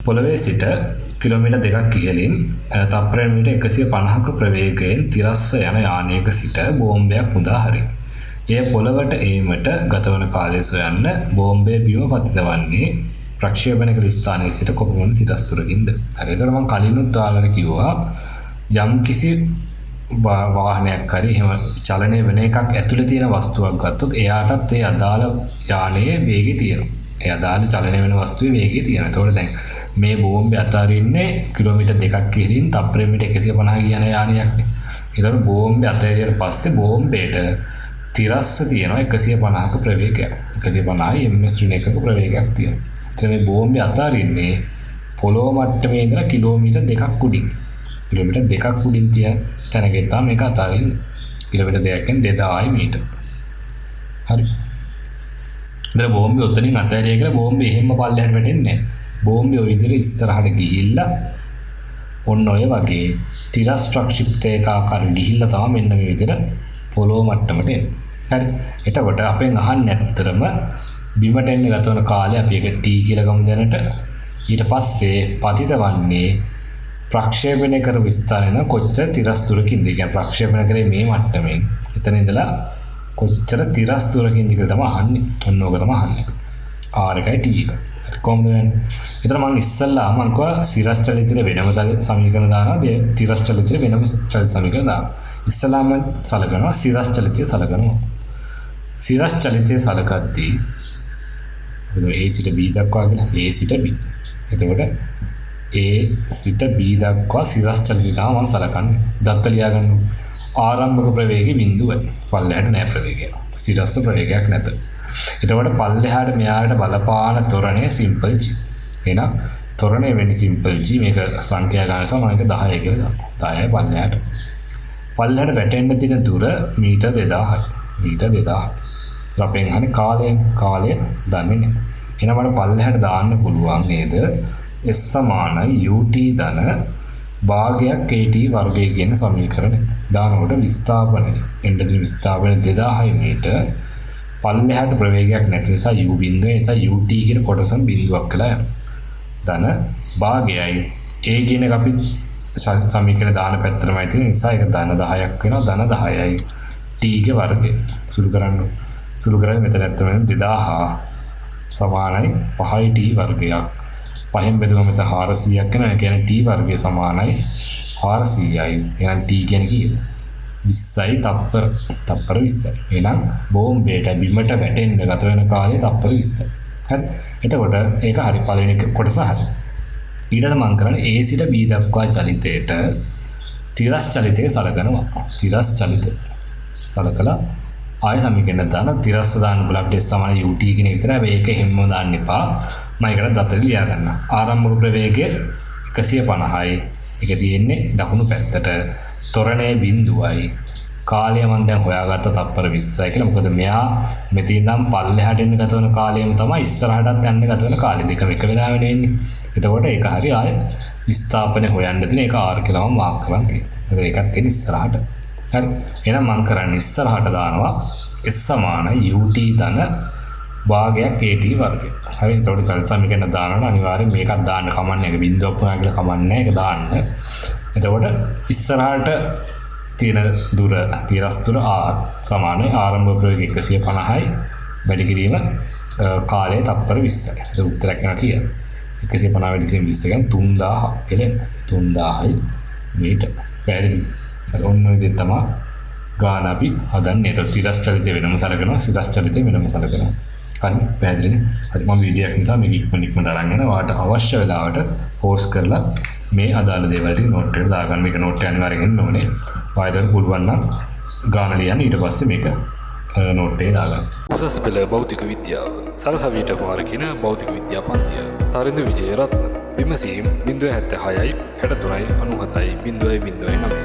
පොළවේ සිට කිලෝමීටර් 2ක් ඉහළින් තප්පරයකට මීටර් 150ක ප්‍රවේගයෙන් තිරස්ව යන යානයක සිට බෝම්බයක් මුදා හරියි. එය පොළවට ඒමට ගතවන කාලය සොයන්න බෝම්බය බිම පතිත වන්නේ ප්‍රක්ෂේපණ කළ ස්ථානයේ සිට කොපමණ තිරස් දුරකින්ද? හරි. එතකොට මම කලිනුත් ඔයාලට කිව්වා යම් කිසි වාහනයක් හරි එහෙම චලනය වෙන එකක් ඇතුලේ තියෙන වස්තුවක් ගත්තොත් එයාටත් ඒ අදාළ යානයේ වේගය තියෙනවා. ඒ අදාළ චලනය වෙන වස්තුවේ වේගය තියෙනවා. එතකොට දැන් මේ බෝම්බය අතරින්නේ කිලෝමීටර් 2ක් ඉහළින් තප්පරයකට මීටර් 150 කියන යානයක් නේ. ඒතකොට බෝම්බය අතරියට පස්සේ බෝම්බේට තිරස්ස තියෙනවා 150ක ප්‍රවේගයක්. 150 ms ඍණ එකක ප්‍රවේගයක් තියෙනවා. එතන මේ බෝම්බය අතරින්නේ පොළොව මට්ටමේ ඉඳලා කිලෝමීටර් 2ක් උඩින්. කිලෝමීටර් 2ක් උඩින් තියෙන තැනක තමයි මේක අතරින්නේ. කිලෝමීටර් 2කින් 2000 මීටර. හරි. ඉතින් බෝම්බය උතනින් අතහැරිය කියලා බෝම්බය එහෙම පල්ලෙහාට වැටෙන්නේ නැහැ. බෝම්බය ඔය විදිහට ඉස්සරහට ගිහිල්ලා ඔන්න ඔය වගේ තිරස් ප්‍රක්ෂිප්තයක ආකාරයට ගිහිල්ලා තමයි මෙන්න මේ විදිහට පොළොව මට්ටමට එන්නේ. හරි. එතකොට අපෙන් අහන්නේ ඇත්තටම බිමට එන්න ගත වන කාලය අපි ඒක t කියලා ගමු දැනට. ඊට පස්සේ පතිත වන්නේ ප්‍රක්ෂේපණය කර විස්තරයෙන් කොච්චර තිරස් දුරකින්ද? ඒ කියන්නේ ප්‍රක්ෂේපණය කරේ මේ මට්ටමින්. එතන ඉඳලා කොච්චර තිරස් දුරකින්ද කියලා තමයි අහන්නේ. ඔන්න ඕක තමයි අහන්නේ. r එකයි t එක. කොහොමද වෙන්නේ? ඒතර මම ඉස්සල්ලා මම කිව්වා සිරස් චලිතේ වෙනම සමීකරණ දානවා. තිරස් චලිතේ වෙනම චලිත සමීකරණ දානවා. ඉස්සලාම සලකනවා සිරස් චලිතය සලකනවා. සිරස් චලිතය සලකද්දී A සිට B දක්වා කියලා A සිට B. එතකොට A සිට B දක්වා සිරස් චලිතය තමයි මම සලකන්නේ. දත්ත ලියා ගන්න. ආරම්භක ප්‍රවේගය බිඳුවයි. පල්ලෙහාට නෑ ප්‍රවේගය. සිරස් ප්‍රවේගයක් නැත. එතකොට පල්ලෙහාට මෙහාට බලපාන ත්වරණය සිම්පල් g. එහෙනම් ත්වරණය වෙන්නේ සිම්පල් g. මේක සංඛ්‍යා ගන්න නිසා මම ඒක 10 කියලා ගන්නවා. 10යි පල්ලෙහාට. පල්ලෙහාට වැටෙන්න තියෙන දුර මීටර් 2000යි. මීටර් 2000. අපෙන් අහන්නේ කාලය දන්නේ නැහැ. එහෙනම් මට පල්ලෙහාට දාන්න පුළුවන් නේද? s සමානයි ut ධන භාගයක් kt වර්ගය කියන සමීකරණය. දානකොට විස්ථාපනය. එන්න දින විස්ථාපනය 2000යි මීටර්. පල්ලෙහාට ප්‍රවේගයක් නැති නිසා u බිඳුව නිසා ut කියන කොටසම බිඳුවක් කියලා යනවා. ධන භාගයයි a කියන එක අපි සමීකරණ දාන පැත්තටමයි තියෙන නිසා ඒක ධන 10ක් වෙනවා. ධන 10යි t ගේ වර්ගය. සුළු කරන්න. සුළු කරන්නේ මෙතන ඇත්තම 2000 සමානයි 5යි t වර්ගයක්. පහෙන් බෙදුවම මෙතන 400ක් වෙනවා. ඒ කියන්නේ t වර්ගය සමානයි 400යි. එහෙනම් t කියන්නේ කීයද? 20යි තප්පර 20යි. එහෙනම් බෝම්බේට බිමට වැටෙන්න ගත වෙන කාලය තප්පර 20යි. හරි. එතකොට ඒක හරි පළවෙනි කොටස හරි. ඊට මම කරන්නේ A සිට B දක්වා චලිතයට තිරස් චලිතය සලකනවා. තිරස් චලිතය සලකලා ආය සමීකරණ දාන තිරස් දාන්න බුල අපිට S සමාන ut කියන එක විතරයි. මේක හැමෝම දාන්න එපා. මම ඒකට දත්තට ලියා ගන්නවා. ආරම්භක ප්‍රවේගය 150යි. ඒක තියෙන්නේ දකුණු පැත්තට. ත්වරණය බිඳුවයි. කාලය මම දැන් හොයාගත්ත තප්පර 20යි කියලා. මොකද මෙහා මෙතන ඉඳන් පල්ලෙහාට එන්න ගත වෙන කාලයම තමයි ඉස්සරහටත් යන්න ගත වෙන කාලය. දෙකම එක වෙලාවෙ නෙන්නේ. එතකොට ඒක හරි ආය විස්ථාපනය හොයන්න දෙන ඒක r කියලාම මාක් කරන් තියෙනවා. ඒකත් තියෙන ඉස්සරහට. හරි. එහෙනම් මම කරන්නේ ඉස්සරහට දානවා s සමානයි ut ධන භාගයක් kt වර්ගය. හරි. එතකොට චලිත සමීකරණ දානකොට අනිවාර්යෙන් මේකත් දාන්න කමන්නේ. ඒක බිඳුවක් වුණා කියලා කමන්නේ. ඒක දාන්න. එතකොට ඉස්සරහට තියෙන දුර තිරස් දුර r සමානයි ආරම්භ ප්‍රවේගය 150යි වැඩි කිරීම කාලය තප්පර 20යි. ඒක උත්තරයක් වෙනවා කියලා. 150 වැඩි කිරීම 20 කියන්නේ 3000 කියලා. 3000යි මීටර. පැහැදිලි. ඔන්න ඔය දෙය තමයි ගාන අපි හදන්නේ. ඒතර තිරස් චලිතය වෙනම සලකනවා, සිරස් චලිතය වෙනම සලකනවා. හරි පැහැදිලිනේ. හරි මම වීඩියෝ එකක් නිසා මේක ඉක්මනට අරන් යනවා. ඔයාලට අවශ්‍ය වෙලාවට පෝස්ට් කරලා මේ අදාළ දේවල් ටික නෝට් එකට දාගන්න. මේක නෝට් එක අනිවාර්යෙන් එන්න ඕනේ. ඔයාලට පුළුවන් නම් ගාන ලියන්න ඊට පස්සේ මේක නෝට් එකේ දාගන්න. උසස් පෙළ භෞතික විද්‍යාව සරසවියට පාරකින භෞතික විද්‍යා පන්තිය. තරිඳු විජේරත්න විමසීම් 076යි 63යි 97යි 0.09